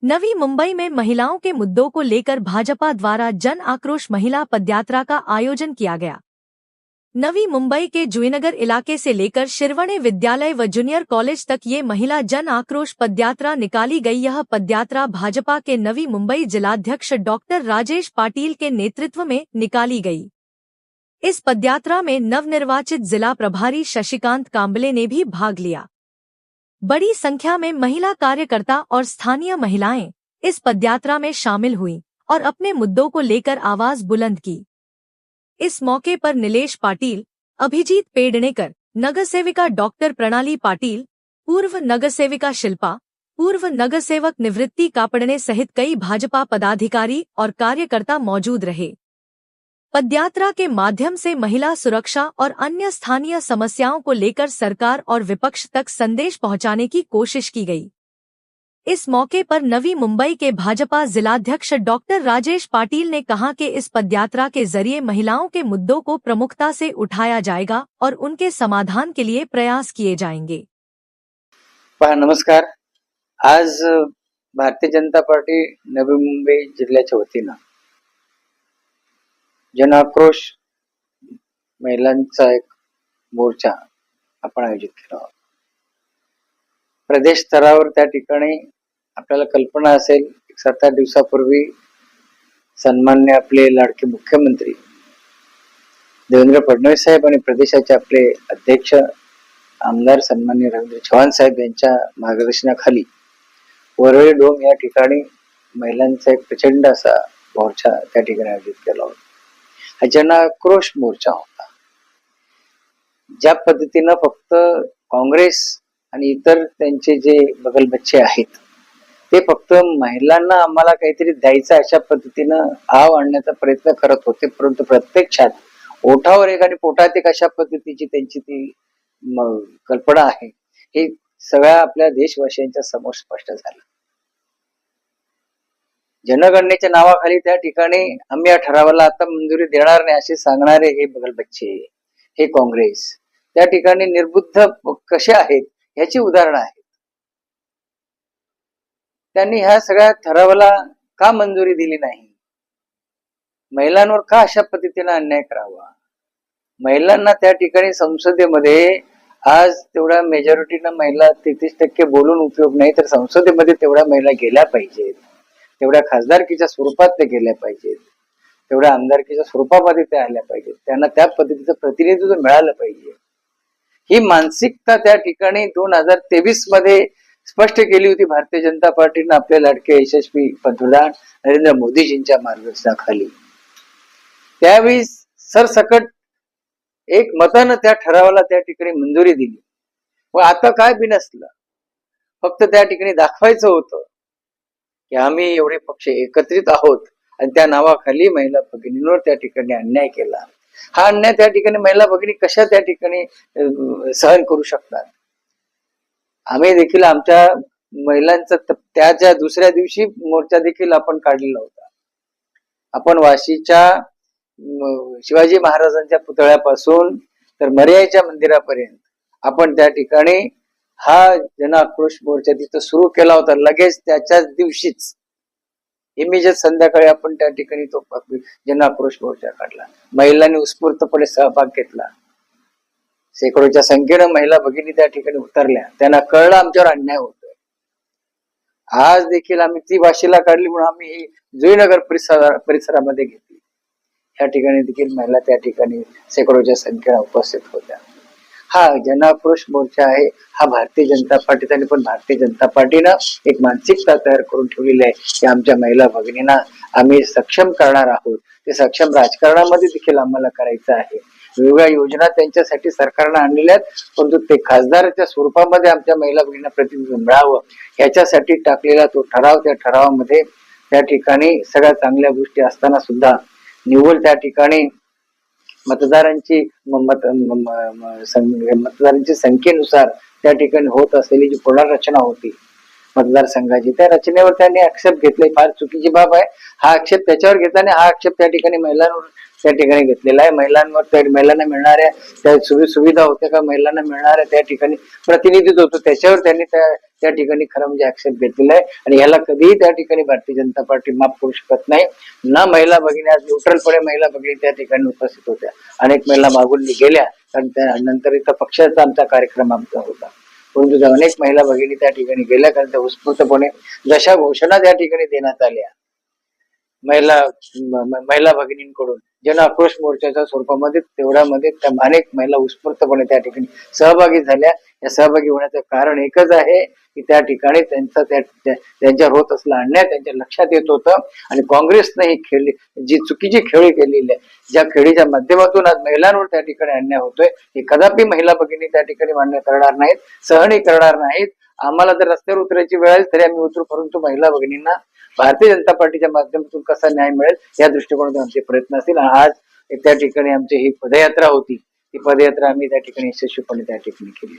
नवी मुंबई में महिलाओं के मुद्दों को लेकर भाजपा द्वारा जन आक्रोश महिला पदयात्रा का आयोजन किया गया। नवी मुंबई के जुईनगर इलाके से लेकर शिरवणे विद्यालय व जूनियर कॉलेज तक ये महिला जन आक्रोश पदयात्रा निकाली गई। यह पदयात्रा भाजपा के नवी मुंबई जिलाध्यक्ष डॉक्टर राजेश पाटिल के नेतृत्व में निकाली गई। इस पदयात्रा में नवनिर्वाचित जिला प्रभारी शशिकांत कांबले ने भी भाग लिया। बड़ी संख्या में महिला कार्यकर्ता और स्थानीय महिलाएं इस पदयात्रा में शामिल हुईं और अपने मुद्दों को लेकर आवाज बुलंद की। इस मौके पर नीलेश पाटिल, अभिजीत पेडणेकर, नगरसेविका डॉक्टर प्रणाली पाटिल, पूर्व नगरसेविका शिल्पा, पूर्व नगरसेवक निवृत्ति कापड़ने सहित कई भाजपा पदाधिकारी और कार्यकर्ता मौजूद रहे। पदयात्रा के माध्यम से महिला सुरक्षा और अन्य स्थानीय समस्याओं को लेकर सरकार और विपक्ष तक संदेश पहुंचाने की कोशिश की गई। इस मौके पर नवी मुंबई के भाजपा जिलाध्यक्ष डॉक्टर राजेश पाटिल ने कहा कि इस पदयात्रा के जरिए महिलाओं के मुद्दों को प्रमुखता से उठाया जाएगा और उनके समाधान के लिए प्रयास किए जाएंगे। नमस्कार। आज भारतीय जनता पार्टी नवी मुंबई जिल्ह्याच्या वतीनं जनाक्रोश महिलांचा एक मोर्चा आपण आयोजित केला होता। प्रदेश स्तरावर त्या ठिकाणी आपल्याला कल्पना असेल 7-8 दिवसापूर्वी सन्मान्य आपले लाडके मुख्यमंत्री देवेंद्र फडणवीस साहेब आणि प्रदेशाचे आपले अध्यक्ष आमदार सन्मान्य रवींद्र चव्हाण साहेब यांच्या मार्गदर्शनाखाली वरळी डोम या ठिकाणी महिलांचा एक प्रचंड असा मोर्चा त्या ठिकाणी आयोजित केला होता। हा जनाक्रोश मोर्चा होता। ज्या पद्धतीनं फक्त काँग्रेस आणि इतर त्यांचे जे बगलबच्चे आहेत ते फक्त महिलांना आम्हाला काहीतरी द्यायचं अशा पद्धतीनं आव आणण्याचा प्रयत्न करत होते, परंतु प्रत्यक्षात ओठावर एक आणि पोटात एक अशा पद्धतीची त्यांची ती कल्पना आहे हे सगळ्या आपल्या देशवासियांच्या समोर स्पष्ट झालं। जनगणनेच्या नावाखाली त्या ठिकाणी आम्ही या ठरावाला आता मंजुरी देणार नाही असे सांगणारे हे बगलबच्चे, हे काँग्रेस त्या ठिकाणी निर्बुद्ध कसे आहेत ह्याची उदाहरणं आहेत। त्यांनी ह्या सगळ्या ठरावाला का मंजुरी दिली नाही? महिलांवर का अशा पद्धतीने अन्याय करावा? महिलांना त्या ठिकाणी संसदेमध्ये आज तेवढ्या मेजॉरिटीनं महिला 33% बोलून उपयोग नाही, तर संसदेमध्ये तेवढ्या महिला गेल्या पाहिजेत, तेवढ्या खासदारकीच्या स्वरूपात ते गेल्या पाहिजेत, तेवढ्या आमदारकीच्या स्वरूपामध्ये ते आल्या पाहिजेत, त्यांना त्या पद्धतीचं प्रतिनिधित्व मिळालं पाहिजे। ही मानसिकता त्या ठिकाणी 2023 मध्ये स्पष्ट केली होती भारतीय जनता पार्टीनं आपले लाडके यशस्वी पंतप्रधान नरेंद्र मोदीजींच्या मार्गदर्शनाखाली। त्यावेळी सरसकट एक मतानं त्या ठरावाला त्या ठिकाणी मंजुरी दिली। व आता काय बिनसलं, फक्त त्या ठिकाणी दाखवायचं होतं की आम्ही एवढे पक्ष एकत्रित आहोत आणि त्या नावाखाली महिला भगिनींवर त्या ठिकाणी अन्याय केला। हा अन्याय त्या ठिकाणी महिला भगिनी कशा त्या ठिकाणी सहन करू शकतात? आम्ही देखील आमच्या महिलांचा त्याच्या दुसऱ्या दिवशी मोर्चा देखील आपण काढलेला होता। आपण वाशीच्या शिवाजी महाराजांच्या पुतळ्यापासून तर मर्यादेच्या मंदिरापर्यंत आपण त्या ठिकाणी हा जनाक्रोश मोर्चा तिथं सुरू केला होता। लगेच त्याच्याच दिवशीच इमिजिएट संध्याकाळी आपण त्या ठिकाणी तो जनाक्रोश मोर्चा काढला। महिलांनी उत्स्फूर्तपणे सहभाग घेतला। शेकडोच्या संख्येनं महिला भगिनी त्या ठिकाणी उतरल्या। त्यांना कळलं आमच्यावर अन्याय होतोय। आज देखील आम्ही ती वाशीला काढली म्हणून आम्ही ही जुईनगर परिसरामध्ये घेतली। या ठिकाणी देखील महिला त्या ठिकाणी शेकडोच्या संख्येनं उपस्थित होत्या। हा जनाक्रोश मोर्चा आहे। हा भारतीय जनता पार्टीचा पण भारतीय जनता पार्टीनं एक मानसिकता तयार करून ठेवलेली आहे की आमच्या महिला भगिनींना आम्ही सक्षम करणार आहोत। ते सक्षम राजकारणामध्ये देखील आम्हाला करायचं आहे। वेगवेगळ्या योजना त्यांच्यासाठी सरकारनं आणलेल्या आहेत, परंतु ते खासदाराच्या स्वरूपामध्ये आमच्या महिला भगिनींना प्रतिनिधित्व मिळावं याच्यासाठी टाकलेला तो ठराव, त्या ठरावामध्ये त्या ठिकाणी सगळ्या चांगल्या गोष्टी असताना सुद्धा निव्वळ त्या ठिकाणी मतदारांची संख्येनुसार त्या ठिकाणी होत असलेली जी पुनर्रचना होती मतदारसंघाची, त्या रचनेवर त्यांनी आक्षेप घेतले. फार चुकीची बाब आहे. हा आक्षेप त्याच्यावर घेतला आणि हा आक्षेप त्या ठिकाणी महिलांवर त्या ठिकाणी घेतलेला आहे. महिलांना मिळणाऱ्या त्या सुविधा होत्या का, महिलांना मिळणाऱ्या त्या ठिकाणी प्रतिनिधित्व होतं, त्याच्यावर त्यांनी त्या ठिकाणी खरं म्हणजे आक्षेप घेतलेला आहे. आणि याला कधीही त्या ठिकाणी भारतीय जनता पार्टी माफ करू शकत नाही. ना महिला भगिनी, आज न्यूट्रलपणे महिला भगिनी त्या ठिकाणी उपस्थित होत्या. अनेक महिला मागून गेल्या, कारण त्यानंतर इथं पक्षाचा आमचा कार्यक्रम आमचा होता, परंतु त्या अनेक महिला भगिनी त्या ठिकाणी गेल्या, कारण त्या उत्स्फूर्तपणे जशा घोषणा त्या ठिकाणी देण्यात आल्या महिला भगिनींकडून जन आक्रोश मोर्चाच्या स्वरूपामध्ये, तेवढ्यामध्ये त्या अनेक महिला उत्स्फूर्तपणे त्या ठिकाणी सहभागी झाल्या. या सहभागी होण्याचं कारण एकच आहे की त्या ठिकाणी त्यांच्यावर होत असलेला अन्याय त्यांच्या लक्षात येत होतं. आणि काँग्रेसने ही जी चुकीची खेळी केलेली आहे, ज्या खेळीच्या माध्यमातून आज महिलांवर त्या ठिकाणी अन्याय होतोय, हे कदापि महिला भगिनी त्या ठिकाणी मान्य करणार नाहीत, सहनही करणार नाहीत. आम्हाला जर रस्त्यावर उतरायची वेळ आली तरी आम्ही उतरू, परंतु महिला भगिनींना भारतीय जनता पार्टीच्या माध्यमातून कसा न्याय मिळेल या दृष्टिकोनातून आमचे प्रयत्न असतील. आज त्या ठिकाणी आमची ही पदयात्रा होती, ती पदयात्रा आम्ही त्या ठिकाणी यशस्वीपणे त्या ठिकाणी केली.